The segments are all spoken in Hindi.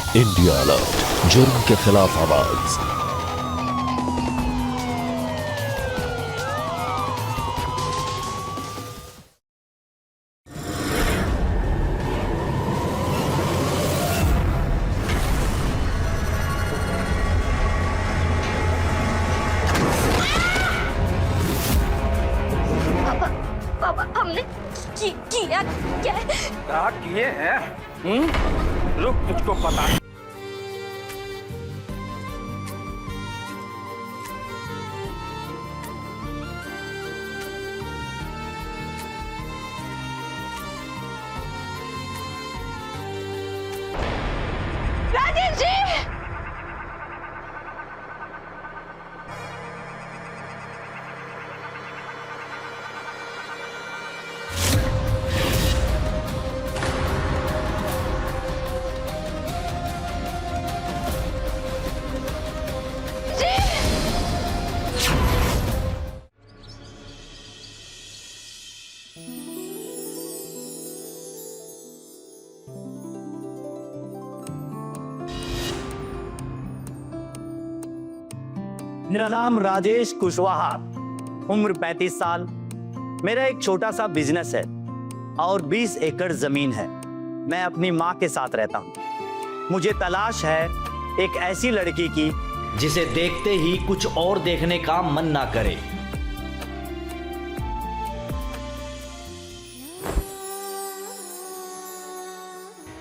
इंडिया अलर्ट, जुर्म के खिलाफ आवाज। पापा पापा हमने किया क्या है? क्या किए हैं? रुक, तुझको पता है। राजेश जी मेरा नाम राजेश कुशवाहा, उम्र 35 साल। मेरा एक छोटा सा बिजनेस है और 20 एकड़ जमीन है। मैं अपनी माँ के साथ रहता हूँ। मुझे तलाश है एक ऐसी लड़की की जिसे देखते ही कुछ और देखने का मन ना करे।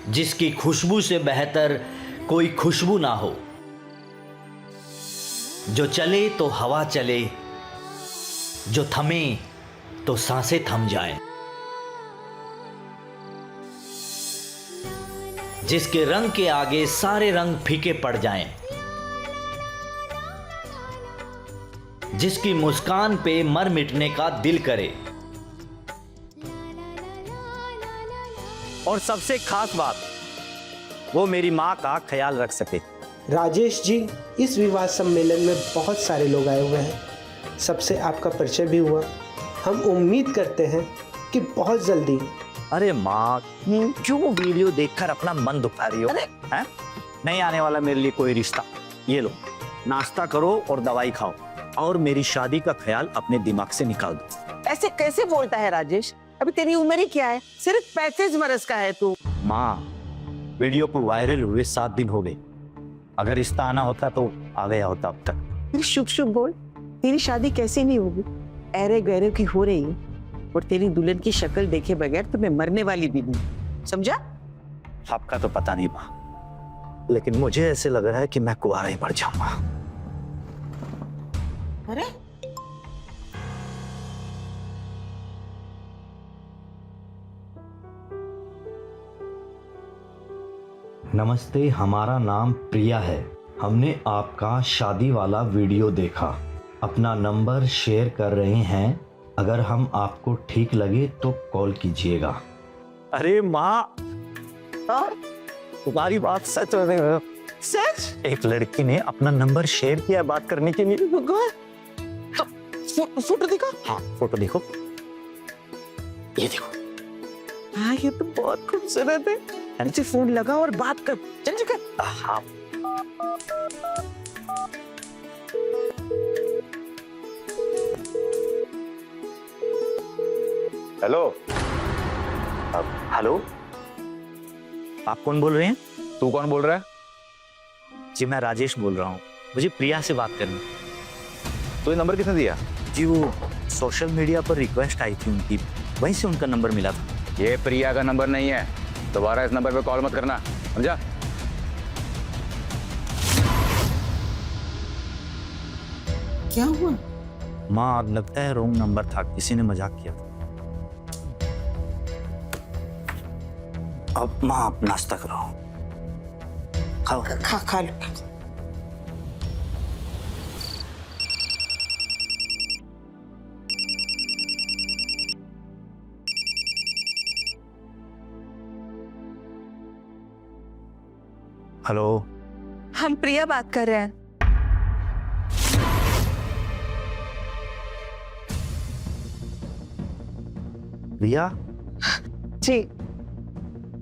जिसकी खुशबू से बेहतर कोई खुशबू ना हो। जो चले तो हवा चले, जो थमे तो सांसें थम जाएं। जिसके रंग के आगे सारे रंग फीके पड़ जाएं। जिसकी मुस्कान पे मर मिटने का दिल करे। और सबसे खास बात, वो मेरी माँ का ख्याल रख सके। राजेश जी, इस विवाह सम्मेलन में बहुत सारे लोग आए हुए हैं। सबसे आपका परिचय भी हुआ। हम उम्मीद करते हैं कि बहुत जल्दी। अरे माँ, क्यों वीडियो देखकर अपना मन दुखा रही हो? हैं? नहीं आने वाला मेरे लिए कोई रिश्ता। ये लो, नाश्ता करो और दवाई खाओ और मेरी शादी का ख्याल अपने दिमाग से निकाल दो। ऐसे कैसे बोलता है राजेश? अभी तेरी उम्र ही क्या है? सिर्फ 35 बरस का है तू। माँ, वीडियो को वायरल हुए 7 दिन हो गए। अगर रिश्ता आना होता तो आ गया होता अब तक। तेरी शुभ शुभ बोल। तेरी शादी कैसे नहीं होगी? ऐरे गैरे की हो रही है और तेरी दुल्हन की शक्ल देखे बगैर तो मैं मरने वाली भी नहीं। समझा? आपका तो पता नहीं माँ, लेकिन मुझे ऐसे लग रहा है कि मैं कुंवारा ही मर जाऊंगा। अरे नमस्ते, हमारा नाम प्रिया है। हमने आपका शादी वाला वीडियो देखा। अपना नंबर शेयर कर रहे हैं। अगर हम आपको ठीक लगे तो कॉल कीजिएगा। अरे माँ, तुम्हारी बात सच है। सच? एक लड़की ने अपना नंबर शेयर किया बात करने के लिए। तो फोटो देखो। हाँ, फोटो देखो। ये देखो। हाँ, ये तो बहुत खूबसूरत है। नीचे फोन लगा और बात कर। चल कर। हाँ। हेलो। हेलो, आप कौन बोल रहे हैं? तू कौन बोल रहा है? जी, मैं राजेश बोल रहा हूँ। मुझे प्रिया से बात करनी। तो ये नंबर किसने दिया? जी, वो सोशल मीडिया पर रिक्वेस्ट आई थी उनकी, वहीं से उनका नंबर मिला था। ये प्रिया का नंबर नहीं है। दोबारा इस नंबर पे कॉल मत करना, समझा? क्या हुआ? माँ, अब लगता है रॉन्ग नंबर था, किसी ने मजाक किया था। अब माँ, आप नाश्ता करो, खाओ। खा लो। हेलो, हम प्रिया बात कर रहे हैं। रिया, जी।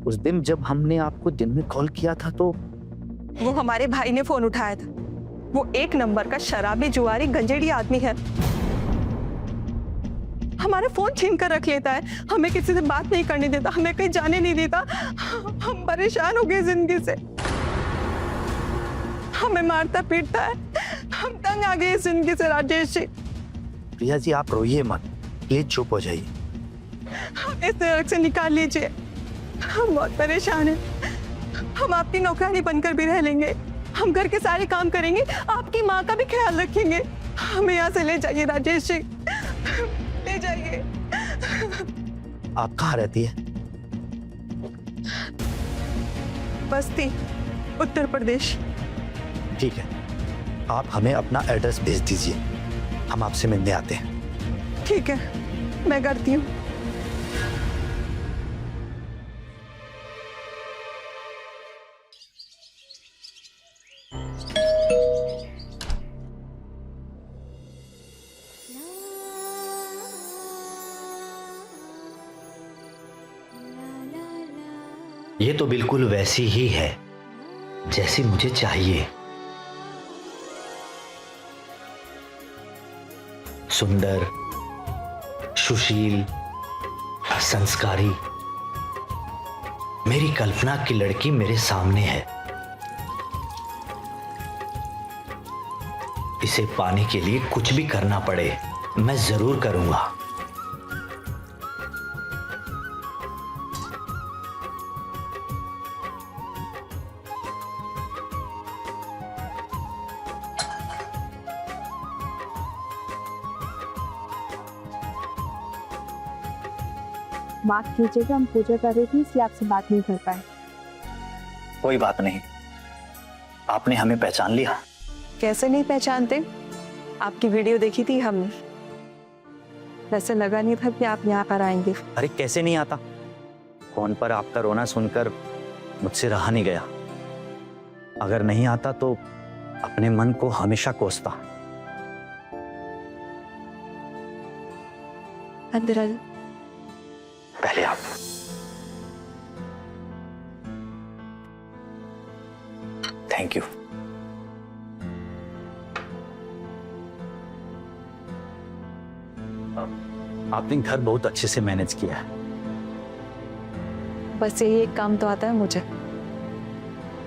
उस दिन जब हमने आपको दिन में कॉल किया था तो वो हमारे भाई ने फोन उठाया था। वो एक नंबर का शराबी, जुआरी, गंजेड़ी आदमी है। हमारा फोन छीन कर रख लेता है, हमें किसी से बात नहीं करने देता, हमें कहीं जाने नहीं देता। हम परेशान हो गए जिंदगी से। हमें मारता पीटता है। हम तंग आ गए इस जिंदगी से राजेश जी। प्रिया जी आप रोइए मत, प्लीज चुप हो जाइए। हमें इस नरक से निकाल लीजिए। हम बहुत परेशान हैं। हम आपकी नौकरानी बनकर भी रह लेंगे, हम घर के सारे काम करेंगे, आपकी माँ का भी ख्याल रखेंगे। हमें यहाँ से ले जाइए राजेश जी, ले जाइए। आप कहाँ रहती है? बस्ती, उत्तर प्रदेश। ठीक है, आप हमें अपना एड्रेस भेज दीजिए, हम आपसे मिलने आते हैं। ठीक है, मैं करती हूँ। ये तो बिल्कुल वैसी ही है जैसी मुझे चाहिए। सुंदर, सुशील, संस्कारी, मेरी कल्पना की लड़की मेरे सामने है। इसे पाने के लिए कुछ भी करना पड़े, मैं जरूर करूंगा। माफ कीजिएगा, हम पूजा कर रही थी इसलिए आपसे बात नहीं कर पाए। कोई बात नहीं, आपने हमें पहचान लिया। कैसे नहीं पहचानते? आपकी वीडियो देखी थी हमने। वैसे लगा नहीं था कि आप यहाँ पर आएंगे। अरे कैसे नहीं आता, फोन पर आपका रोना सुनकर मुझसे रहा नहीं गया। अगर नहीं आता तो अपने मन को हमेशा कोसता। अंदर आ। पहले आप। Thank you. आपने घर बहुत अच्छे से मैनेज किया है। बस यही एक काम तो आता है मुझे,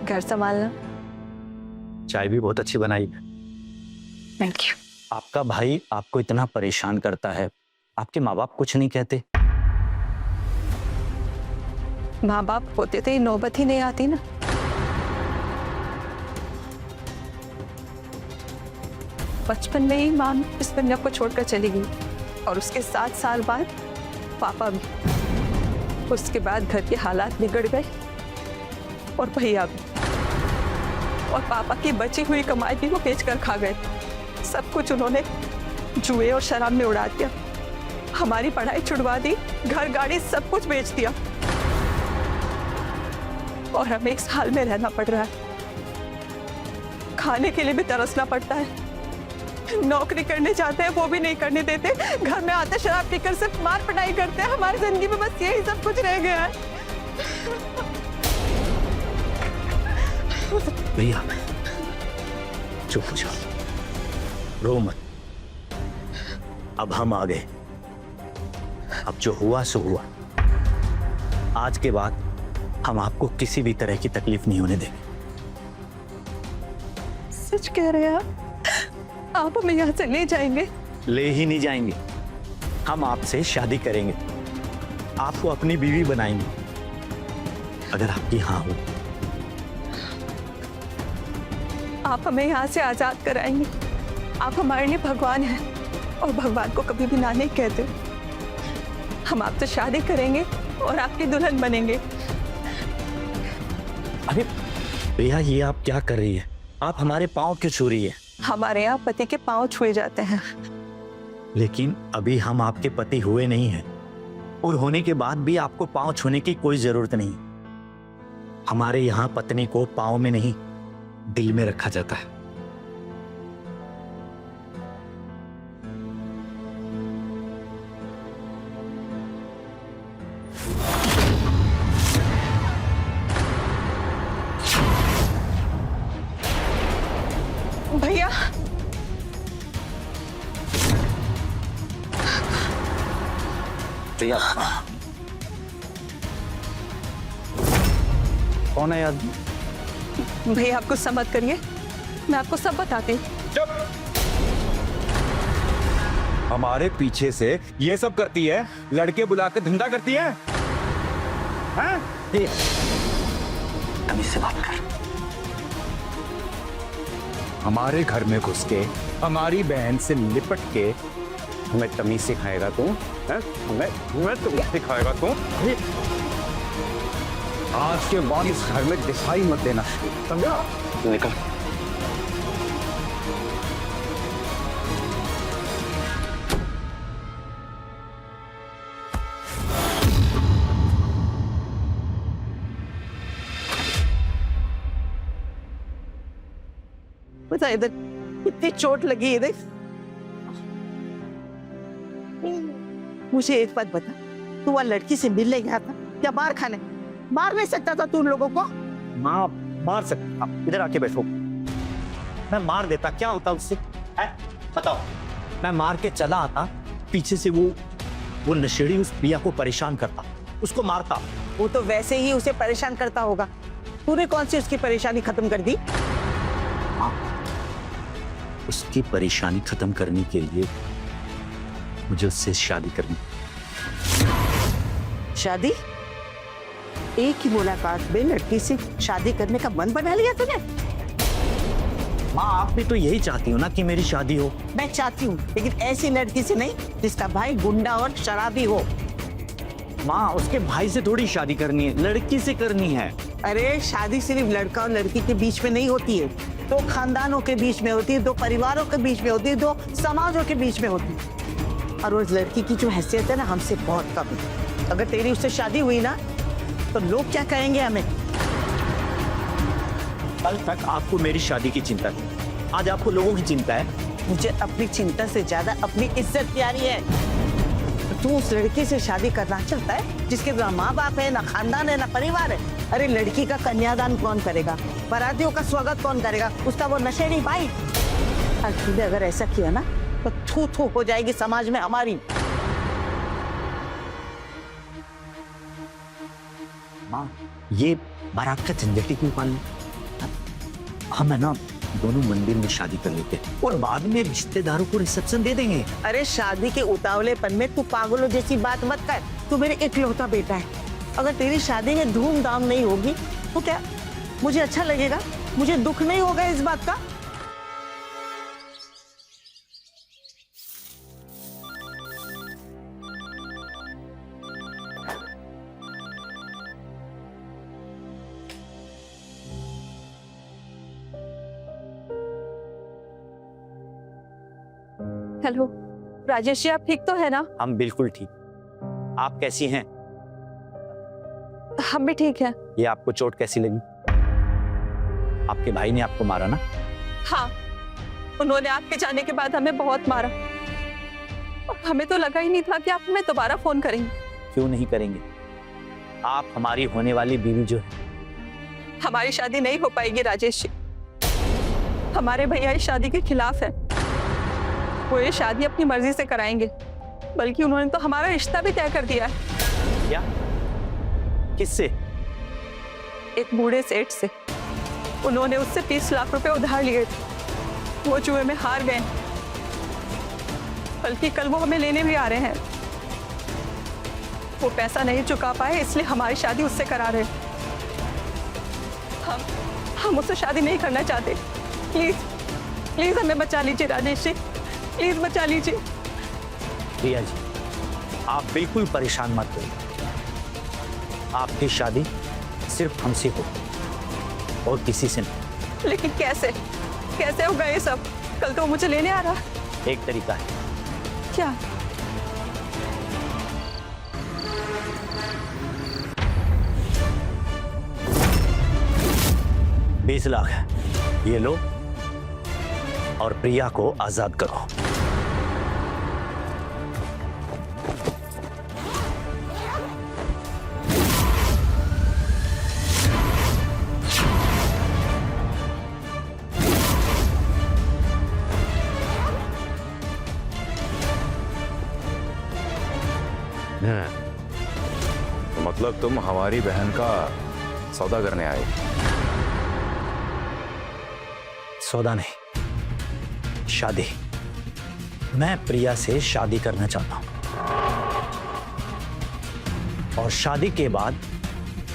घर संभालना। चाय भी बहुत अच्छी बनाई है। Thank you. आपका भाई आपको इतना परेशान करता है, आपके माँ बाप कुछ नहीं कहते? माँ बाप होते तो ये नौबत ही नहीं आती ना। बचपन में ही माँ इस दुनिया को छोड़कर चली गई और उसके 7 साल बाद पापा भी। उसके बाद घर के हालात बिगड़ गए और भैया भी, और पापा की बची हुई कमाई भी वो बेचकर खा गए। सब कुछ उन्होंने जुए और शराब में उड़ा दिया। हमारी पढ़ाई छुड़वा दी, घर गाड़ी सब कुछ बेच दिया और हमें इस हाल में रहना पड़ रहा है। खाने के लिए भी तरसना पड़ता है। नौकरी करने जाते हैं वो भी नहीं करने देते। घर में आते शराब पीकर सिर्फ मार पिटाई करते हैं। हमारी जिंदगी में बस यही सब कुछ रह गया है। भैया चुप हो जाओ, रो मत। अब हम आ गए, अब जो हुआ सो हुआ। आज के बाद हम आपको किसी भी तरह की तकलीफ नहीं होने देंगे। सच कह रहे हैं आप हमें यहाँ से ले जाएंगे? ले ही नहीं जाएंगे, हम आपसे शादी करेंगे, आपको अपनी बीवी बनाएंगे अगर आपकी हाँ हो। आप हमें यहाँ से आजाद कराएंगे। आप हमारे लिए भगवान हैं और भगवान को कभी भी ना नहीं कहते। हम आपसे शादी करेंगे और आपकी दुल्हन बनेंगे। अरे भैया ये आप क्या कर रही है? आप हमारे पाँव क्यों छू रही है? हमारे यहाँ पति के पाँव छुए जाते हैं। लेकिन अभी हम आपके पति हुए नहीं हैं और होने के बाद भी आपको पाँव छूने की कोई जरूरत नहीं। हमारे यहाँ पत्नी को पाँव में नहीं दिल में रखा जाता है। भैया प्रिया कौन है आदमी? भैया आप गुस्सा मत करिए, मैं आपको सब बताती हूँ। हमारे पीछे से ये सब करती है, लड़के बुला के धंधा करती है, हैं? तमीज से बात कर। हमारे घर में घुस के हमारी बहन से लिपट के हमें तमीज सिखाएगा तू? हैं? हमें तमीज सिखाएगा तू? आज के बाद इस घर में दिखाई मत देना, समझा? निकल। बता इधर कितनी चोट लगी इधर। मुझे एक बात बता, तू वहाँ लड़की से मिलने गया था या मार खाने? मार नहीं सकता था तू उन लोगों को? माँ मार सकता, इधर आके बैठो। मैं मार देता, क्या होता उससे? बताओ। मैं मार के चला आता, पीछे से वो नशेड़ी उस प्रिया को परेशान करता, उसको मारता। वो तो वैसे ही उसे परेशान करता होगा, तूने कौन सी उसकी परेशानी खत्म कर दी? उसकी परेशानी खत्म करने के लिए मुझे उससे शादी करनी। शादी? एक ही मुलाकात में लड़की से शादी करने का मन बना लिया तूने? माँ आप भी तो यही चाहती हो ना कि मेरी शादी हो? मैं चाहती हूँ, लेकिन ऐसी लड़की से नहीं जिसका भाई गुंडा और शराबी हो। माँ उसके भाई से थोड़ी शादी करनी है, लड़की से करनी है। अरे शादी सिर्फ लड़का और लड़की के बीच में नहीं होती है, दो खानदानों के बीच में होती है, दो परिवारों के बीच में होती है, दो समाजों के बीच में होती है। और उस लड़की की जो हैसियत है ना, हमसे बहुत कम है। अगर तेरी उससे शादी हुई ना तो लोग क्या कहेंगे हमें? कल तक आपको मेरी शादी की चिंता थी, आज आपको लोगों की चिंता है। मुझे अपनी चिंता से ज्यादा अपनी इज्जत प्यारी है। तू उस लड़की से शादी करना चाहता है जिसके ना माँ बाप है, ना खानदान है, ना परिवार है। अरे लड़की का कन्यादान कौन करेगा? बारातियों का स्वागत कौन करेगा? उसका वो नशेड़ी भाई। तूने अगर ऐसा किया ना तो थू थू हो जाएगी समाज में हमारी। माँ ये बारात का झंझट क्यों पाल? हम है ना दोनों मंदिर में शादी कर लेते हैं और बाद में रिश्तेदारों को रिसेप्शन दे देंगे। अरे शादी के उतावलेपन में तू पागलों जैसी बात मत कर। तू मेरे इकलौता बेटा है। अगर तेरी शादी में धूमधाम नहीं होगी तो क्या मुझे अच्छा लगेगा? मुझे दुख नहीं होगा इस बात का? हेलो राजेश जी, आप ठीक तो है ना? हम बिल्कुल ठीक। आप कैसी हैं? हम भी ठीक है। ये आपको चोट कैसी लगी? आपके भाई ने आपको मारा ना? हाँ, उन्होंने आपके जाने के बाद हमें बहुत मारा और हमें तो लगा ही नहीं था कि आप हमें दोबारा फोन करेंगे। क्यों नहीं करेंगे? आप हमारी होने वाली बीवी जो है। हमारी शादी नहीं हो पाएगी राजेश जी। हमारे भैया इस शादी के खिलाफ है। वो ये शादी अपनी मर्जी से कराएंगे, बल्कि उन्होंने तो हमारा रिश्ता भी तय कर दिया है। क्या? किससे? एक बूढ़े सेठ से। उन्होंने उससे 30 लाख रुपए उधार लिए थे। वो जुए में हार गए, बल्कि कल वो हमें लेने भी आ रहे हैं। वो पैसा नहीं चुका पाए, इसलिए हमारी शादी उससे करा रहे। हम उससे शादी नहीं करना चाहते। प्लीज प्लीज हमें बचा लीजिए राजेश जी, प्लीज बचा लीजिए। प्रिया जी आप बिल्कुल परेशान मत होइए। आपकी शादी सिर्फ हमसे हो और किसी से नहीं। लेकिन कैसे कैसे होगा ये सब? कल तो वो मुझे लेने आ रहा। एक तरीका है। क्या? 20 लाख है, ये लो और प्रिया को आजाद करो। मतलब तुम हमारी बहन का सौदा करने आए? सौदा नहीं, शादी। मैं प्रिया से शादी करना चाहता हूं और शादी के बाद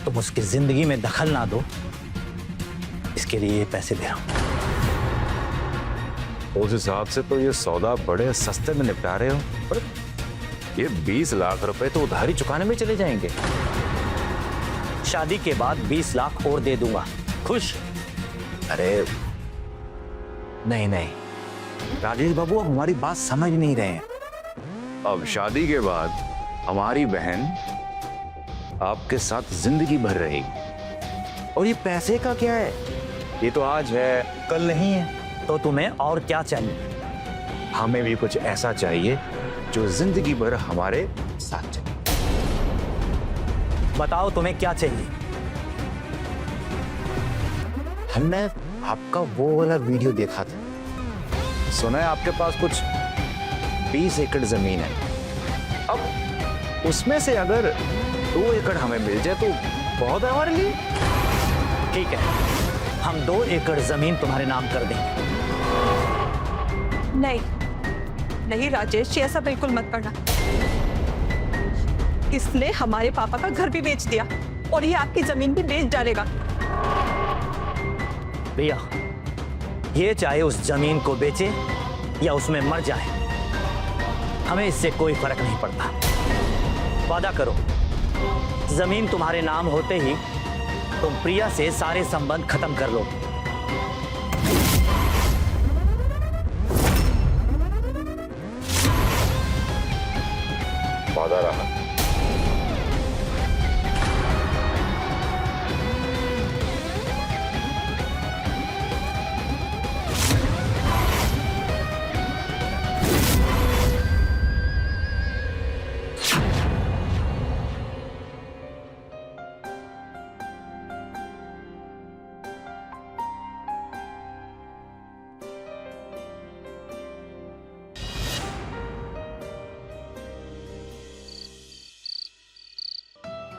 तुम उसकी जिंदगी में दखल ना दो, इसके लिए ये पैसे दे रहा हूं। उस हिसाब से तो ये सौदा बड़े सस्ते में निपटा रहे हो, पर ये 20 लाख रुपए तो उधारी चुकाने में चले जाएंगे। शादी के बाद 20 लाख और दे दूंगा। खुश? अरे नहीं नहीं राजेश बाबू, अब हमारी बात समझ नहीं रहे हैं। अब शादी के बाद हमारी बहन आपके साथ जिंदगी भर रहेगी, और ये पैसे का क्या है? ये तो आज है, कल नहीं है। तो तुम्हें और क्या चाहिए? हमें भी कुछ ऐसा चाहिए जो जिंदगी भर हमारे साथ चले। बताओ तुम्हें क्या चाहिए? हमने आपका वो वाला वीडियो देखा था, सुना है आपके पास कुछ 20 एकड़ जमीन है। अब उसमें से अगर 2 एकड़ हमें मिल जाए तो बहुत है हमारे लिए। ठीक है, हम 2 एकड़ जमीन तुम्हारे नाम कर देंगे। नहीं नहीं राजेश जी, ऐसा बिल्कुल मत करना। इसने हमारे पापा का घर भी बेच दिया और ये आपकी जमीन भी बेच डालेगा। भैया, ये चाहे उस जमीन को बेचे या उसमें मर जाए, हमें इससे कोई फर्क नहीं पड़ता। वादा करो, जमीन तुम्हारे नाम होते ही तुम प्रिया से सारे संबंध खत्म कर लो। वादा रहा।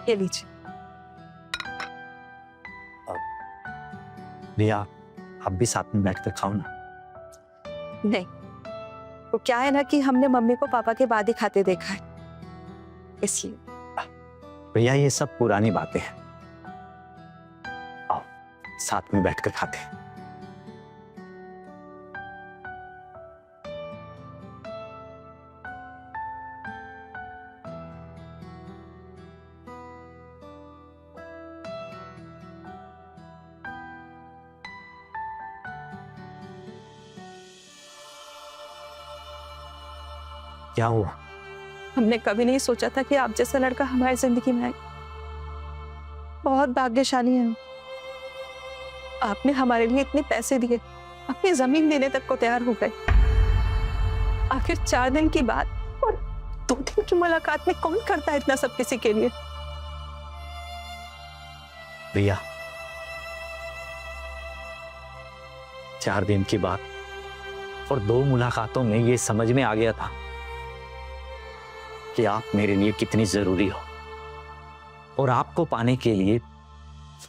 ये लीजिए। भैया, आप भी साथ में बैठकर खाओ ना। नहीं, वो क्या है ना कि हमने मम्मी को पापा के बाद ही खाते देखा है, इसलिए। भैया, ये सब पुरानी बातें हैं। आओ साथ में बैठकर खाते हैं। क्या हुआ? हमने कभी नहीं सोचा था कि आप जैसा लड़का हमारी जिंदगी में आए। बहुत भाग्यशाली हैं। आपने हमारे लिए इतने पैसे दिए, अपनी जमीन देने तक को तैयार हो गए। आखिर 4 दिन की बात और 2 दिन की मुलाकात में कौन करता है इतना सब किसी के लिए? भैया, 4 दिन की बात और 2 मुलाकातों में ये समझ में आ गया था कि आप मेरे लिए कितनी जरूरी हो, और आपको पाने के लिए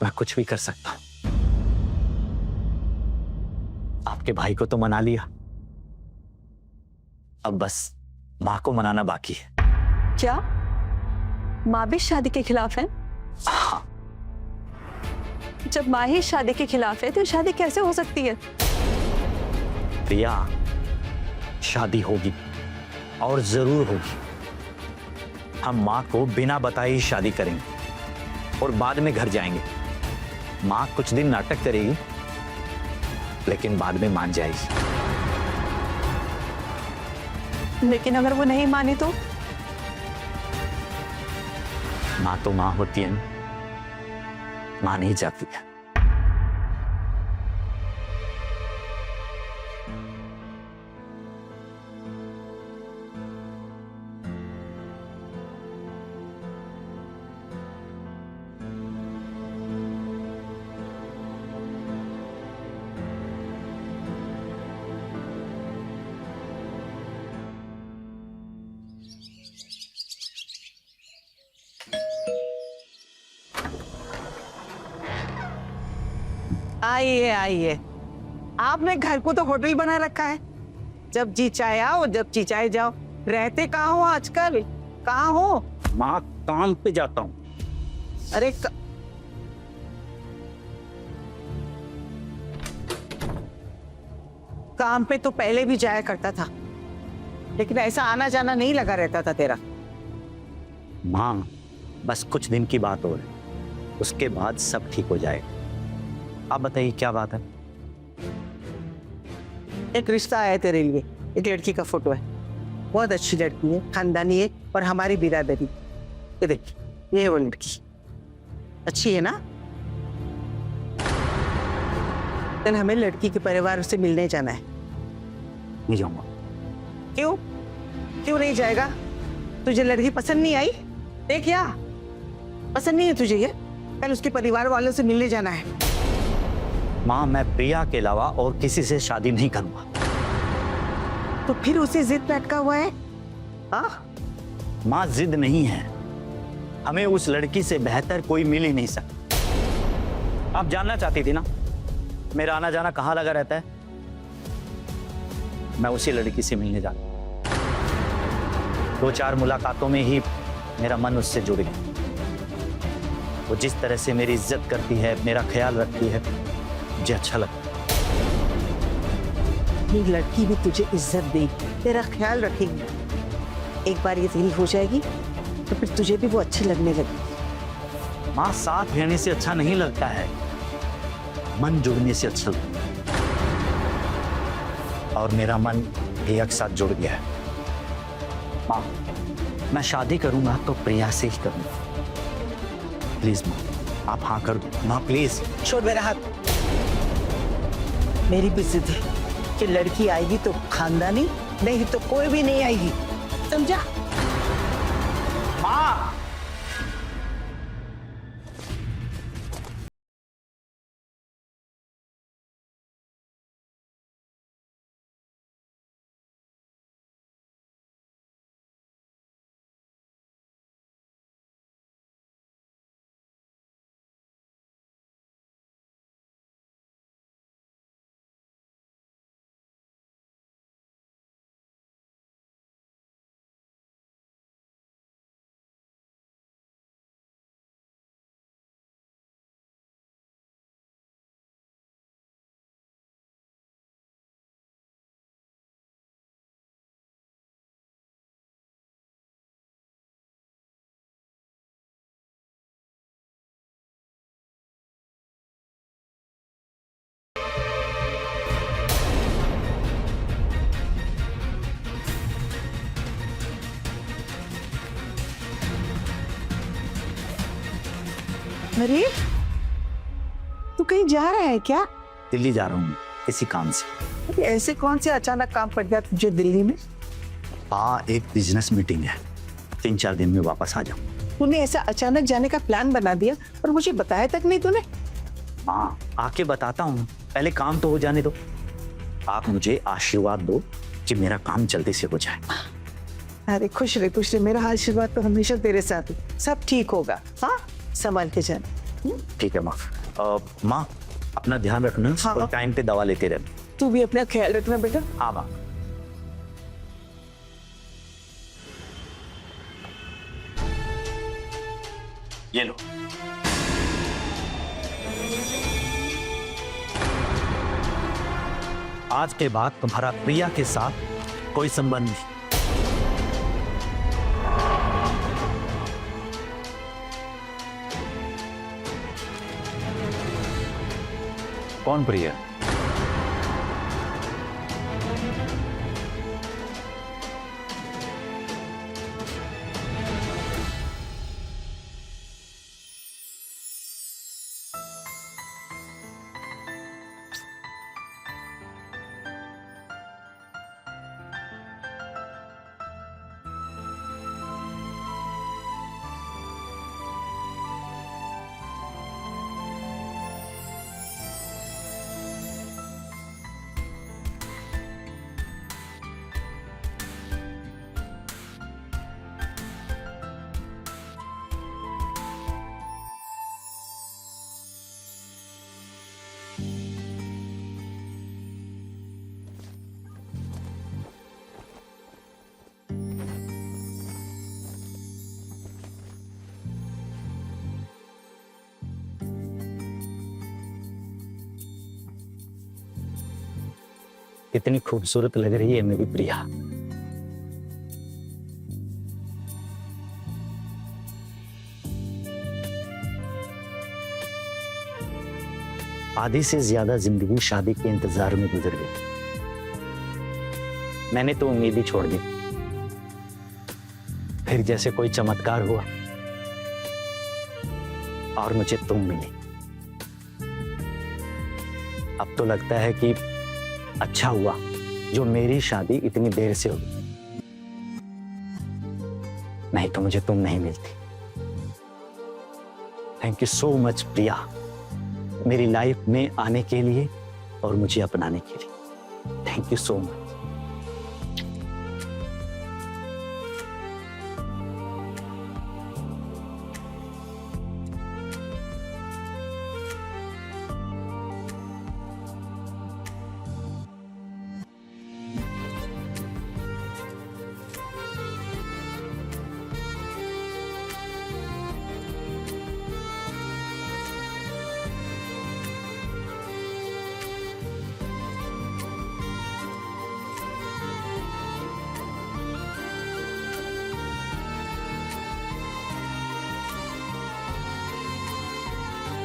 मैं कुछ भी कर सकता हूं। आपके भाई को तो मना लिया, अब बस मां को मनाना बाकी है। क्या माँ भी शादी के खिलाफ है? हाँ। जब माँ ही शादी के खिलाफ है तो शादी कैसे हो सकती है? प्रिया, शादी होगी और जरूर होगी। हम माँ को बिना बताए ही शादी करेंगे और बाद में घर जाएंगे। माँ कुछ दिन नाटक करेगी, लेकिन बाद में मान जाएगी। लेकिन अगर वो नहीं मानी तो? माँ तो माँ होती है ना, मान ही जाती है। आइए आइए। आपने घर को तो होटल बना रखा है, जब जी चाहे आओ, जब जी चाहे जाओ। रहते कहाँ हो आजकल, कहाँ हो? माँ काम पे जाता हूँ। अरे काम पे तो पहले भी जाया करता था, लेकिन ऐसा आना जाना नहीं लगा रहता था तेरा। माँ बस कुछ दिन की बात हो रही, उसके बाद सब ठीक हो जाएगा। आप बताइए क्या बात है? एक रिश्ता आया तेरे लिए, एक लड़की का फोटो है, बहुत अच्छी लड़की है, खानदानी है और हमारी बिरादरी। ये देख, ये है वो लड़की, अच्छी है ना? कल हमें लड़की के परिवार से मिलने जाना है। नहीं जाऊंगा। क्यों? क्यों नहीं जाएगा? तुझे लड़की पसंद नहीं आई? देख या पसंद नहीं है तुझे ये? कल उसके परिवार वालों से मिलने जाना है। माँ मैं प्रिया के अलावा और किसी से शादी नहीं करूंगा। तो फिर उसे जिद पे अटका हुआ है? हाँ? माँ जिद नहीं है, हमें उस लड़की से बेहतर कोई मिल ही नहीं सकता। आप जानना चाहती थी ना मेरा आना जाना कहाँ लगा रहता है? मैं उसी लड़की से मिलने जाता हूँ। 2-4 मुलाकातों में ही मेरा मन उससे जुड़ गया। वो जिस तरह से मेरी इज्जत करती है, मेरा ख्याल रखती है, मुझे अच्छा लगता है। ये लड़की भी तुझे इज्जत देगी, तेरा ख्याल रखेगी। एक बार ये दिल हो जाएगी तो फिर तुझे भी वो अच्छी लगने लगेगी। माँ साथ रहने से अच्छा नहीं लगता है, मन जुड़ने से अच्छा लगता है। और मेरा मन एक साथ जुड़ गया है। माँ मैं शादी करूंगा तो प्रिया से ही करूंगा। प्लीज माँ आप हाँ कर दो माँ, प्लीज। छोड़ मेरा हाथ। मेरी भी जिद है कि लड़की आएगी तो खानदानी, नहीं तो कोई भी नहीं आएगी, समझा? माँ अरे तू कहीं जा रहा है क्या? दिल्ली जा रहा हूँ किसी काम से। अरे ऐसे कौन से अचानक काम पड़ गया तुझे दिल्ली में? हाँ एक बिजनेस मीटिंग है, 3-4 दिन में वापस आ जाऊँ। तूने ऐसा अचानक जाने का प्लान बना दिया और मुझे बताया तक नहीं तूने? हाँ आके बताता हूँ, पहले काम तो हो जाने दो। आप मुझे आशीर्वाद दो कि मेरा काम जल्दी से हो जाए। अरे खुश रहे, मेरा आशीर्वाद तो हमेशा तेरे साथ है, सब ठीक होगा। हाँ संभाल के जाना। ठीक है माँ। माँ अपना ध्यान रखना। हाँ, और टाइम पे दवा लेते रहना। तू भी अपना ख्याल रखना बेटा। हाँ माँ। ये लो। आज के बाद तुम्हारा प्रिया के साथ कोई संबंध नहीं। कौन प्रिया? कितनी खूबसूरत लग रही है मेरी प्रिया। आधी से ज्यादा जिंदगी शादी के इंतजार में गुजर गई। मैंने तो उम्मीद ही छोड़ दी। फिर जैसे कोई चमत्कार हुआ और मुझे तुम मिली। अब तो लगता है कि अच्छा हुआ जो मेरी शादी इतनी देर से हो गई, नहीं तो मुझे तुम नहीं मिलती। थैंक यू सो मच प्रिया, मेरी लाइफ में आने के लिए और मुझे अपनाने के लिए। Thank you so much.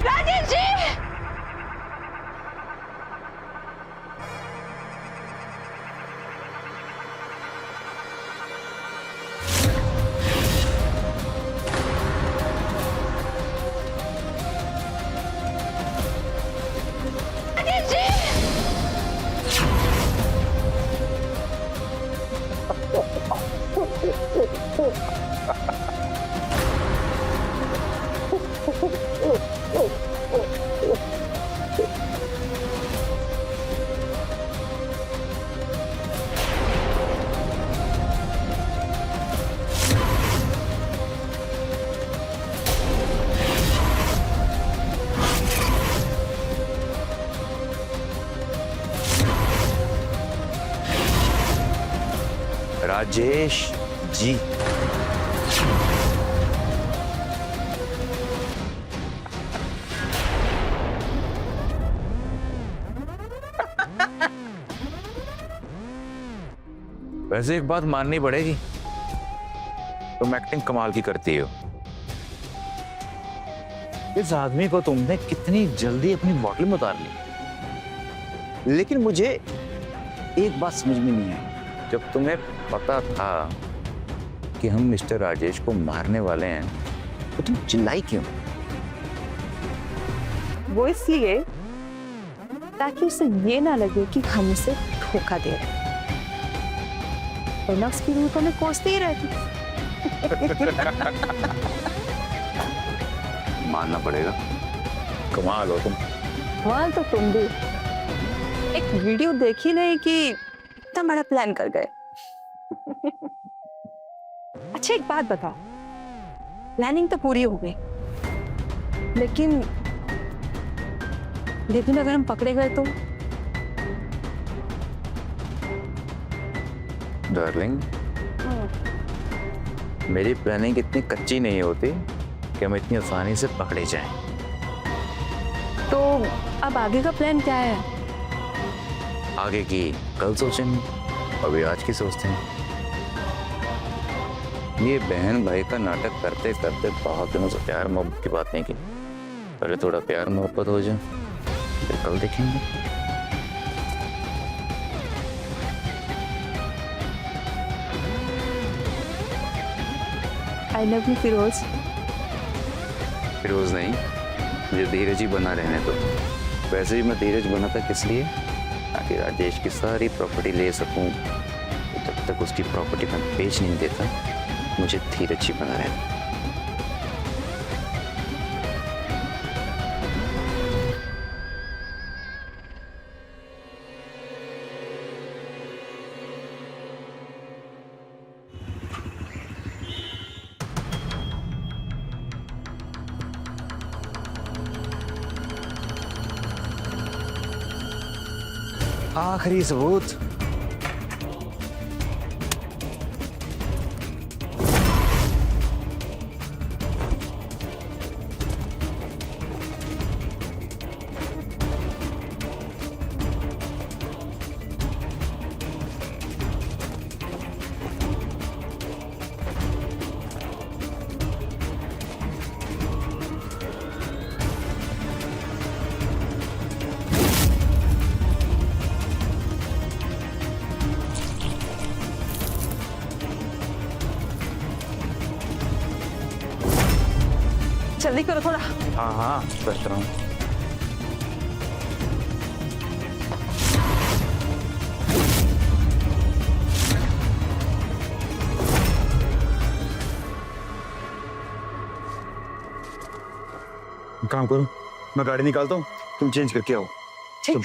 Rajesh ji, Rajesh ji, Rajesh ji, वैसे एक बात माननी पड़ेगी, तुम एक्टिंग कमाल की करती हो। इस आदमी को तुमने कितनी जल्दी अपनी बॉटल में उतार ली। लेकिन मुझे एक बात समझ में नहीं आई, जब तुम्हें पता था कि हम मिस्टर राजेश को मारने वाले हैं तो तुम चिल्लाई क्यों? वो इसलिए ताकि उसे ये ना लगे कि हम उसे धोखा दे रहे हैं। और नफ्स की रूह तो हमें कोसते ही रहती। मानना पड़ेगा, कमाल हो तुम। कमाल तो तुम भी। एक वीडियो देखी नहीं कि इतना बड़ा प्लान कर गए। अच्छा एक बात बताओ, प्लानिंग तो पूरी हो गई, लेकिन अगर हम पकड़े गए तो? डार्लिंग, मेरी प्लानिंग इतनी कच्ची नहीं होती कि हम इतनी आसानी से पकड़े जाएं। तो अब आगे का प्लान क्या है? आगे की कल सोचेंगे, अभी आज की सोचते हैं। ये बहन भाई का नाटक करते करते बहुत दिनों से प्यार मोहब्बत की बात नहीं की। पहले थोड़ा प्यार मोहब्बत हो जाए, फिर कल देखेंगे। I love you Firoz. Firoz नहीं, मुझे धीरज ही बना रहने दो। वैसे ही मैं धीरज बना था किस लिए, ताकि राजेश की सारी प्रॉपर्टी ले सकूं। जब तक उसकी प्रॉपर्टी मैं बेच नहीं देता, मुझे धीरज ही बना रहना। आखिरी सबूत। जल्दी करो थोड़ा। हाँ हाँ कर रहा हूँ। काम करो, मैं गाड़ी निकालता हूँ, तुम चेंज करके आओ। ठीक।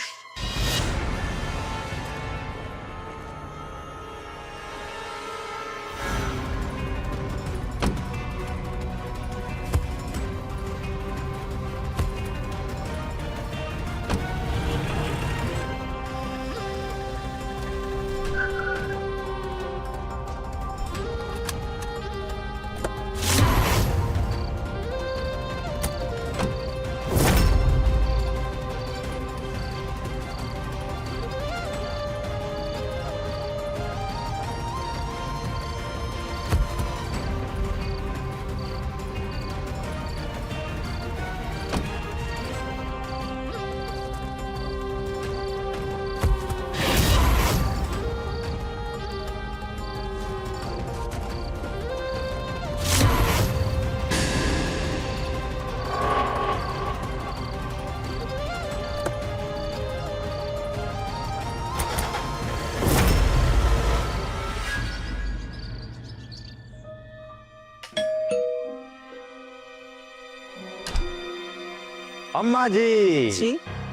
अम्मा जी, जी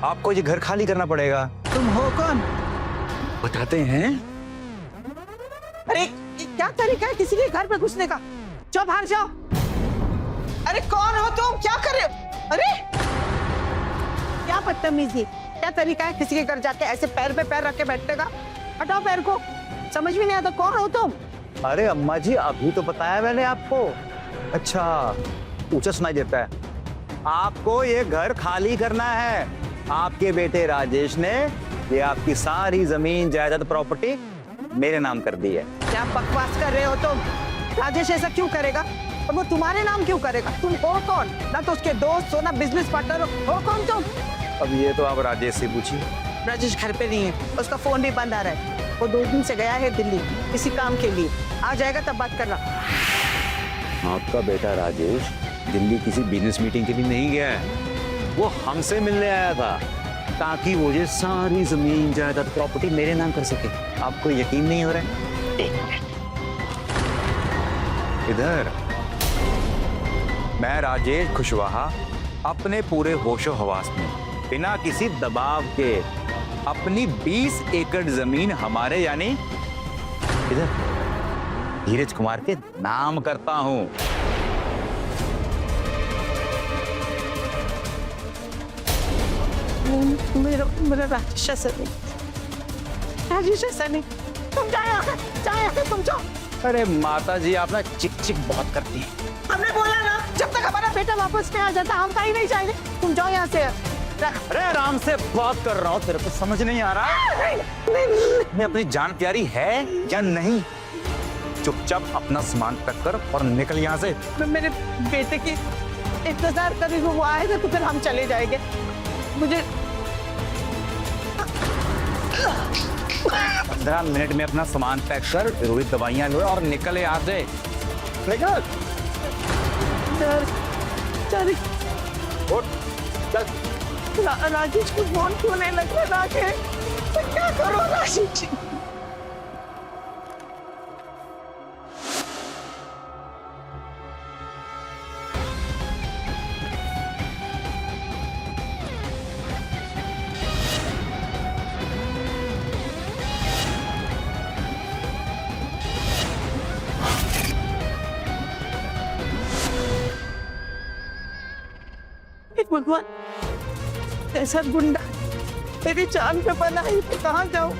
आपको ये घर खाली करना पड़ेगा। तुम हो कौन? बताते हैं। अरे ये क्या तरीका है किसी के घर पे घुसने का? जाओ बाहर जाओ। अरे कौन हो तुम? क्या कर रहे हो? अरे क्या बदतमीजी, क्या तरीका है किसी के घर जाके ऐसे पैर पे पैर रख के बैठने का? हटाओ पैर को, समझ में नहीं आता कौन हो तुम? अरे अम्मा जी, अभी तो बताया मैंने आपको। अच्छा, ऊंचा सुनाई देता है। आपको ये घर खाली करना है। आपके बेटे राजेश ने ये आपकी सारी जमीन जायदाद प्रॉपर्टी मेरे नाम कर दी है। क्या बकवास कर रहे हो तुम? राजेश ऐसा क्यों करेगा? और वो तुम्हारे नाम क्यों करेगा? तुम हो कौन? ना तो उसके दोस्त हो ना बिजनेस पार्टनर हो कौन तुम? अब ये तो आप राजेश से पूछिए। राजेश घर पे नहीं है, उसका फोन भी बंद आ रहा है। वो 2 दिन से गया है दिल्ली किसी काम के लिए, आ जाएगा तब बात करना। आपका बेटा राजेश दिल्ली किसी बिजनेस मीटिंग के लिए नहीं गया है, वो हमसे मिलने आया था ताकि वो ये सारी जमीन जायदाद प्रॉपर्टी मेरे नाम कर सके। आपको यकीन नहीं हो रहा है? इधर मैं राजेश कुशवाहा अपने पूरे होशो हवास में बिना किसी दबाव के अपनी 20 एकड़ जमीन हमारे यानी इधर धीरज कुमार के नाम करता हूं। मेरा राजेश ऐसा नहीं, राजेश ऐसा नहीं। तुम जाए तुम जाओ। अरे माता जी, आप ना चिक चिक बहुत करती हैं। हमने बोला ना जब तक हमारा बेटा वापस नहीं आ जाता हम कहीं नहीं जाएंगे। तुम जाओ यहाँ से। अरे आराम से बात कर रहा हूँ, तेरे को समझ नहीं आ रहा? मैं अपनी जान प्यारी है या नहीं? चुपचाप अपना सामान पैक कर और निकल यहाँ से। मेरे बेटे की इंतजार करेंगे, वो आएगा तो फिर हम चले जाएंगे। मुझे 15 मिनट में अपना सामान पैक कर, जरूरी दवाइयाँ लो और निकले यहाँ से। निकल। उठ, चल। राजेश को फोन क्यों नहीं लग रहा? राजेश क्या करो? राजेश भगवान, ऐसा गुंडा मेरी जान पे बना है तो कहाँ जाऊं?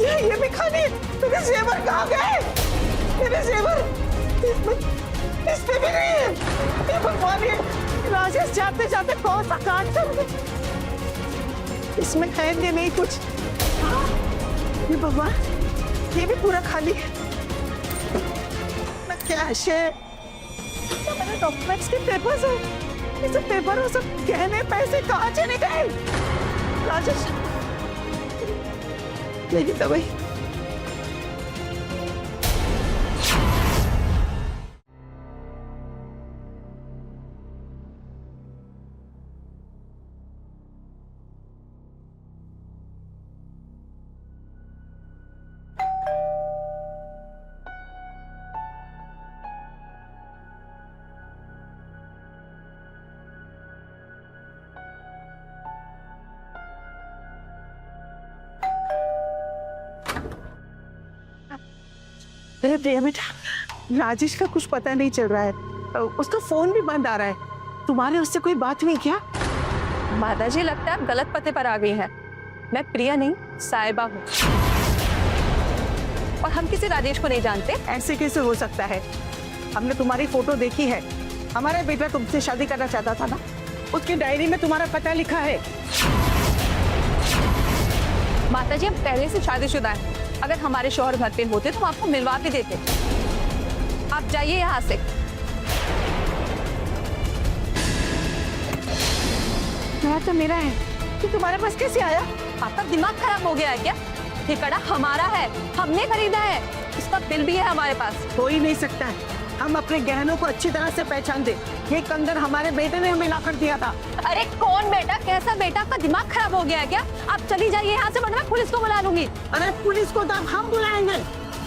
ये भी खाली। मेरे जेवर कहाँ गए? मेरे जेवर इसमें भी नहीं है। ये भगवान, ये राजेश जाते जाते कौन सा काट कर, इसमें खाएंगे नहीं कुछ। ये भगवान, ये भी पूरा खाली है। कैश है, ये मेरे डॉक्यूमेंट्स के पेपर्स है, ये सब पेपर और सब गहने पैसे कहाँ चले गए? राजेश, मेरी दवाई। अरे प्रिया बेटा, राजेश का कुछ पता नहीं चल रहा है, उसका फोन भी बंद आ रहा है। तुम्हारे उससे कोई बात हुई क्या? माताजी लगता है आप गलत पते पर आ गई हैं। मैं प्रिया नहीं साहिबा हूँ, और हम किसी राजेश को नहीं जानते। ऐसे कैसे हो सकता है? हमने तुम्हारी फोटो देखी है, हमारा बेटा तुमसे शादी करना चाहता था ना, उसकी डायरी में तुम्हारा पता लिखा है। माताजी हम पहले से शादीशुदा हैं। अगर हमारे शौहर घर पे होते तो हम आपको मिलवा भी देते। आप जाइए यहाँ से। घर तो मेरा है, तो तुम्हारे पास कैसे आया? आपका दिमाग खराब हो गया है क्या? ये कड़ा हमारा है, हमने खरीदा है, इसका बिल भी है हमारे पास। हो ही नहीं सकता है, हम अपने गहनों को अच्छी तरह से पहचान दे। ये कंगन हमारे बेटे ने हमें ला कर दिया था। अरे कौन बेटा, कैसा बेटा? आपका दिमाग खराब हो गया है क्या? आप चली जाइए यहाँ से, वरना मैं पुलिस को बुला लूंगी। अरे पुलिस को तो हम बुलाएंगे,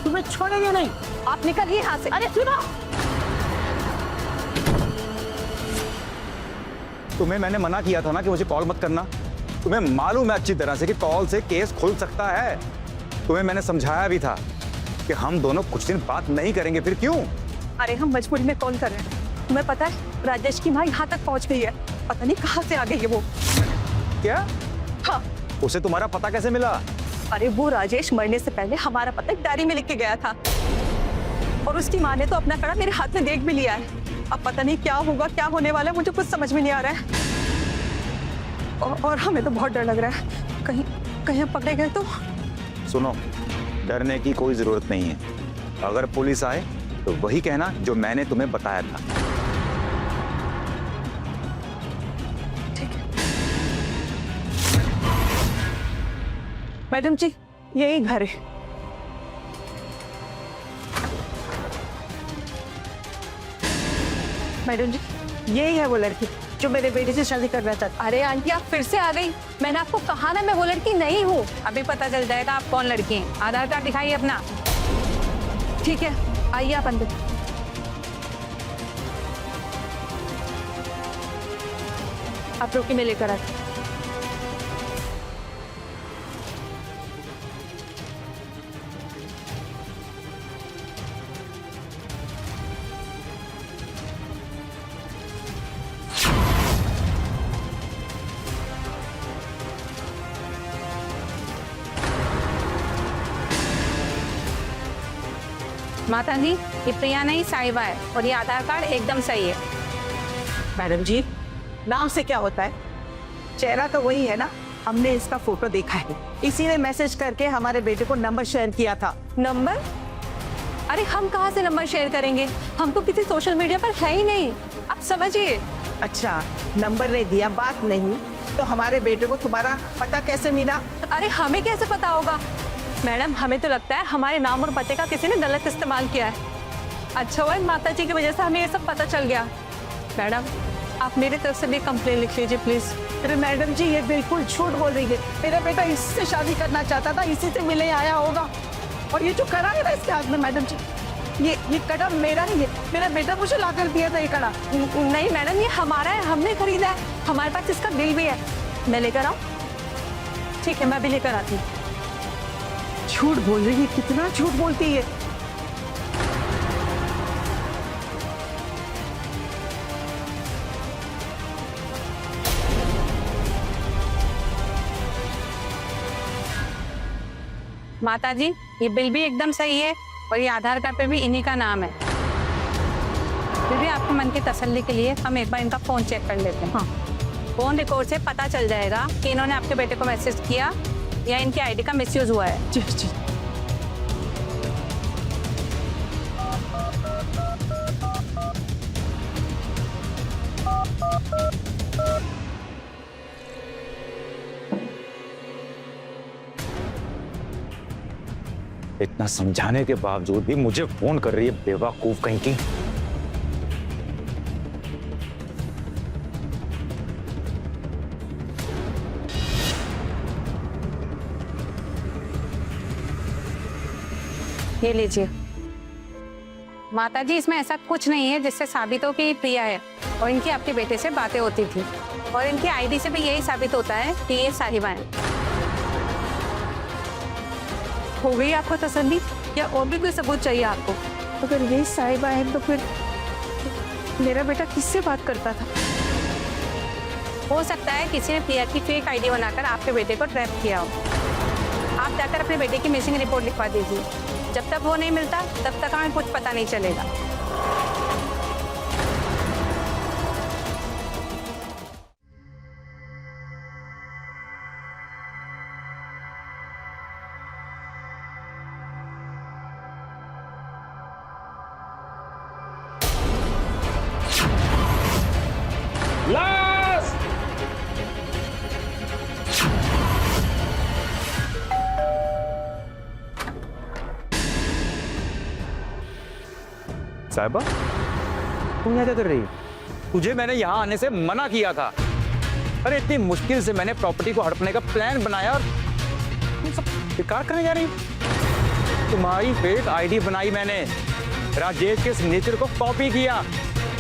तुम्हें छोड़ेंगे नहीं। आप निकलिए यहाँ से। अरे सुनो, तुम्हें मैंने मना किया था ना कि मुझे कॉल मत करना। तुम्हें मालूम है अच्छी तरह से कि कॉल से केस खुल सकता है। तुम्हें मैंने समझाया भी था कि हम दोनों कुछ दिन बात नहीं करेंगे। फिर क्यों? अरे हम मजबूरी में कॉल कर रहे हैं। तुम्हें पता है राजेश की माँ यहाँ तक पहुँच गई है, पता नहीं कहाँ से आ गई है वो। क्या? हाँ। उसे तुम्हारा पता कैसे मिला? अरे वो राजेश मरने से पहले हमारा पता एक डायरी में लिख के गया था, और उसकी माँ ने तो अपना कड़ा मेरे हाथ में देख भी लिया है। अब पता नहीं क्या होगा, क्या होने वाला है, मुझे कुछ समझ में नहीं आ रहा है। और हमें तो बहुत डर लग रहा है, कहीं कहीं हम पकड़े गए तो। सुनो, डरने की कोई जरूरत नहीं है। अगर पुलिस आए तो वही कहना जो मैंने तुम्हें बताया था। ठीक है मैडम जी, यही घर है। मैडम जी, यही है वो लड़की जो मेरे बेटे से शादी करना चाहती। अरे आंटी आप फिर से आ गई। मैंने आपको कहा ना मैं वो लड़की नहीं हूँ। अभी पता चल जाएगा आप कौन लड़की हैं। आधार कार्ड दिखाइए अपना। ठीक है, आइए आप अंदर। आप रोकी, मैं लेकर आती। माता जी, ये प्रिया नहीं साहिबा है, और ये आधार कार्ड एकदम सही है। मैडम जी, नाम से क्या होता है? चेहरा तो वही है ना। हमने इसका फोटो देखा है, इसी ने मैसेज करके हमारे बेटे को नंबर शेयर किया था। नंबर? अरे हम कहाँ से नंबर शेयर करेंगे? हम तो किसी सोशल मीडिया पर है ही नहीं, आप समझिए। अच्छा, नंबर नहीं दिया, बात नहीं, तो हमारे बेटे को तुम्हारा पता कैसे मिला? अरे हमें कैसे पता होगा मैडम? हमें तो लगता है हमारे नाम और पते का किसी ने गलत इस्तेमाल किया है। अच्छा हुआ माता जी की वजह से हमें ये सब पता चल गया। मैडम, आप मेरी तरफ से भी कंप्लेन लिख लीजिए प्लीज। अरे मैडम जी, ये बिल्कुल झूठ बोल रही है। मेरा बेटा इससे शादी करना चाहता था, इसी से मिले आया होगा। और ये जो कड़ा है ना इसके हाथ में, मैडम जी, ये कड़ा मेरा नहीं है, मेरा बेटा मुझे ला कर दिया था ये कड़ा। नहीं मैडम, ये हमारा है, हमने खरीदा है, हमारे पास इसका बिल भी है। मैं लेकर आऊँ? ठीक है, मैं भी लेकर आती हूँ। झूठ बोल रही है, कितना झूठ बोलती है। माता जी, ये बिल भी एकदम सही है, और ये आधार कार्ड पे भी इन्हीं का नाम है। फिर भी आपके मन की तसल्ली के लिए हम एक बार इनका फोन चेक कर लेते हैं। हाँ, फोन रिकॉर्ड से पता चल जाएगा कि इन्होंने आपके बेटे को मैसेज किया या इनकी आईडी का मिसयूज हुआ है। जी जी। इतना समझाने के बावजूद भी मुझे फोन कर रही है, बेवकूफ कहीं की। ये लीजिए। माताजी, इसमें ऐसा कुछ नहीं है जिससे साबित हो कि ये प्रिया है और इनकी आपके बेटे से बातें होती थी, और इनकी आईडी से भी यही साबित होता है कि ये साहिबा है। हो गई आपको तसल्ली या और भी कोई सबूत चाहिए आपको? अगर ये साहिबा है तो फिर मेरा बेटा किससे बात करता था? हो सकता है किसी ने प्रिया की फेक आईडी बनाकर आपके बेटे को ट्रैप किया हो। आप जाकर अपने बेटे की मिसिंग रिपोर्ट लिखवा दीजिए। जब तक वो नहीं मिलता तब तक हमें कुछ पता नहीं चलेगा। साहिबा, तुम यहाँ क्या कर रही है? तुझे मैंने यहाँ आने से मना किया था। अरे इतनी मुश्किल से मैंने प्रॉपर्टी को हड़पने का प्लान बनाया और तुम सब बेकार करने जा रही हो। तुम्हारी फेक आईडी बनाई मैंने, राजेश के सिग्नेचर को कॉपी किया,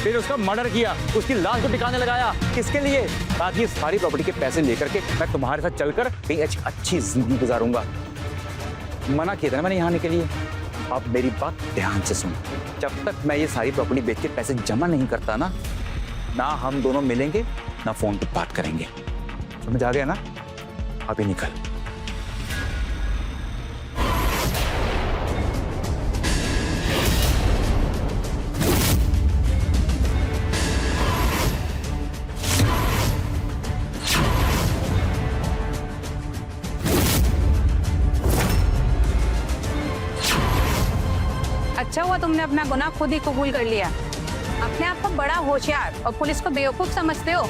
फिर उसका मर्डर किया, उसकी लाश को टिकाने लगाया। किसके लिए? ताकि सारी प्रॉपर्टी के पैसे लेकर के मैं तुम्हारे साथ चलकर कहीं अच्छी जिंदगी गुजारूंगा। मना किया था ना मैंने यहाँ आने के लिए। अब मेरी बात ध्यान से सुन, जब तक मैं ये सारी प्रॉपर्टी बेच के पैसे जमा नहीं करता ना हम दोनों मिलेंगे, ना फोन पे बात करेंगे। समझ आ गया ना? अभी निकल। अच्छा हुआ तुमने अपना गुनाह खुद ही कबूल कर लिया। अपने आप को बड़ा होशियार और पुलिस को बेवकूफ समझते हो।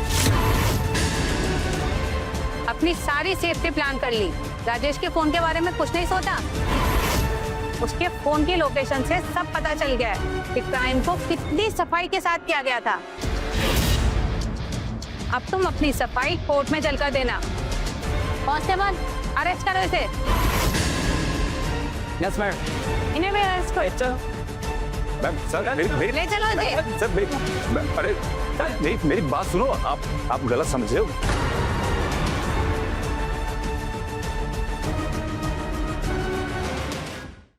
अपनी सारी सेफ्टी प्लान कर ली। राजेश के फोन के बारे में कुछ नहीं सोचा। उसके फोन की लोकेशन से सब पता चल गया है कि क्राइम को कितनी सफाई के साथ किया गया था। अब तुम अपनी सफाई कोर्ट में जलकर देना। कांस्टेबल, अरेस्ट करो इसे। Yes ma'am. इन्हें भी अरेस्ट करो। मैम सर मेरी ले चलो इसे। सर अरे मेरी बात सुनो, आप गलत समझ रहे हो।